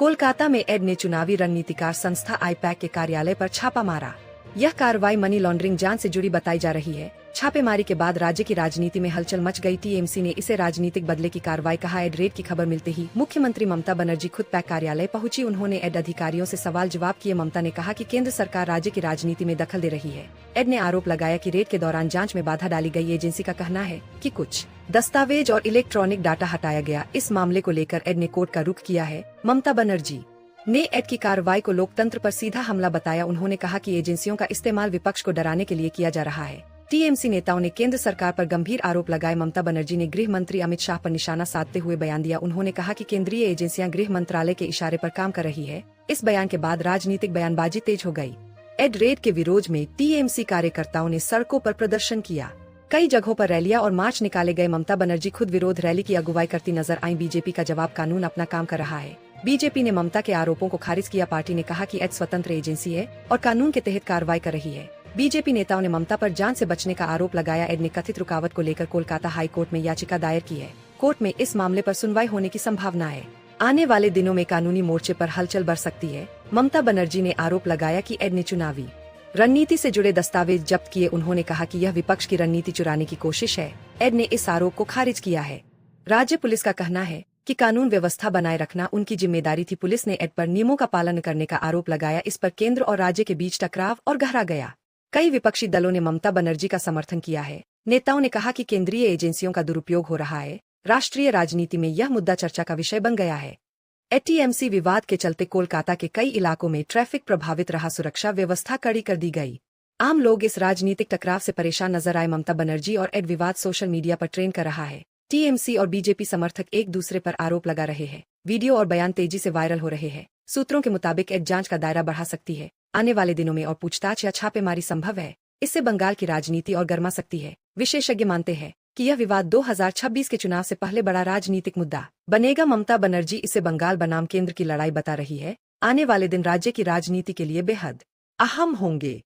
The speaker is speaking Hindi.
कोलकाता में एड ने चुनावी रणनीतिकार संस्था आईपैक के कार्यालय पर छापा मारा। यह कार्रवाई मनी लॉन्ड्रिंग जांच से जुड़ी बताई जा रही है। छापेमारी के बाद राज्य की राजनीति में हलचल मच गई। टीएमसी ने इसे राजनीतिक बदले की कार्रवाई कहा। एड रेड की खबर मिलते ही मुख्यमंत्री ममता बनर्जी खुद पैक कार्यालय पहुंची। उन्होंने एड अधिकारियों से सवाल जवाब किए। ममता ने कहा कि केंद्र सरकार राज्य की राजनीति में दखल दे रही है। एड ने आरोप लगाया कि रेड के दौरान जांच में बाधा डाली गई। एजेंसी का कहना है कि कुछ दस्तावेज और इलेक्ट्रॉनिक डाटा हटाया गया। इस मामले को लेकर एड ने कोर्ट का रुख किया है। ममता बनर्जी ने एड की कार्रवाई को लोकतंत्र पर सीधा हमला बताया। उन्होंने कहा कि एजेंसियों का इस्तेमाल विपक्ष को डराने के लिए किया जा रहा है। टीएमसी नेताओं ने केंद्र सरकार पर गंभीर आरोप लगाए। ममता बनर्जी ने गृह मंत्री अमित शाह पर निशाना साधते हुए बयान दिया। उन्होंने कहा कि केंद्रीय एजेंसियां गृह मंत्रालय के इशारे पर काम कर रही है। इस बयान के बाद राजनीतिक बयानबाजी तेज हो गई। एड रेड के विरोध में टीएमसी कार्यकर्ताओं ने सड़कों पर प्रदर्शन किया। कई जगहों पर रैलियां और मार्च निकाले गए। ममता बनर्जी खुद विरोध रैली की अगुवाई करती नजर आई। बीजेपी का जवाब कानून अपना काम कर रहा है। बीजेपी ने ममता के आरोपों को खारिज किया। पार्टी ने कहा कि एड स्वतंत्र एजेंसी है और कानून के तहत कार्रवाई कर रही है। बीजेपी नेताओं ने ममता पर जांच से बचने का आरोप लगाया। एड ने कथित रुकावट को लेकर कोलकाता हाई कोर्ट में याचिका दायर की है। कोर्ट में इस मामले पर सुनवाई होने की संभावना है। आने वाले दिनों में कानूनी मोर्चे पर हलचल बढ़ सकती है। ममता बनर्जी ने आरोप लगाया कि एड ने चुनावी रणनीति से जुड़े दस्तावेज जब्त किए। उन्होंने कहा कि यह विपक्ष की रणनीति चुराने की कोशिश है। एड ने इस आरोप को खारिज किया है। राज्य पुलिस का कहना है कि कानून व्यवस्था बनाए रखना उनकी जिम्मेदारी थी। पुलिस ने एड पर नियमों का पालन करने का आरोप लगाया। इस पर केंद्र और राज्य के बीच टकराव और गहरा गया। कई विपक्षी दलों ने ममता बनर्जी का समर्थन किया है। नेताओं ने कहा कि केंद्रीय एजेंसियों का दुरुपयोग हो रहा है। राष्ट्रीय राजनीति में यह मुद्दा चर्चा का विषय बन गया है। टीएमसी विवाद के चलते कोलकाता के कई इलाकों में ट्रैफिक प्रभावित रहा। सुरक्षा व्यवस्था कड़ी कर दी गई। आम लोग इस राजनीतिक टकराव से परेशान नजर आए। ममता बनर्जी और एड विवाद सोशल मीडिया पर ट्रेंड कर रहा है। टीएमसी और बीजेपी समर्थक एक दूसरे पर आरोप लगा रहे हैं। वीडियो और बयान तेजी से वायरल हो रहे हैं। सूत्रों के मुताबिक एड जांच का दायरा बढ़ा सकती है। आने वाले दिनों में और पूछताछ या छापेमारी संभव है। इससे बंगाल की राजनीति और गर्मा सकती है। विशेषज्ञ मानते हैं कि यह विवाद 2026 के चुनाव से पहले बड़ा राजनीतिक मुद्दा बनेगा। ममता बनर्जी इसे बंगाल बनाम केंद्र की लड़ाई बता रही है। आने वाले दिन राज्य की राजनीति के लिए बेहद अहम होंगे।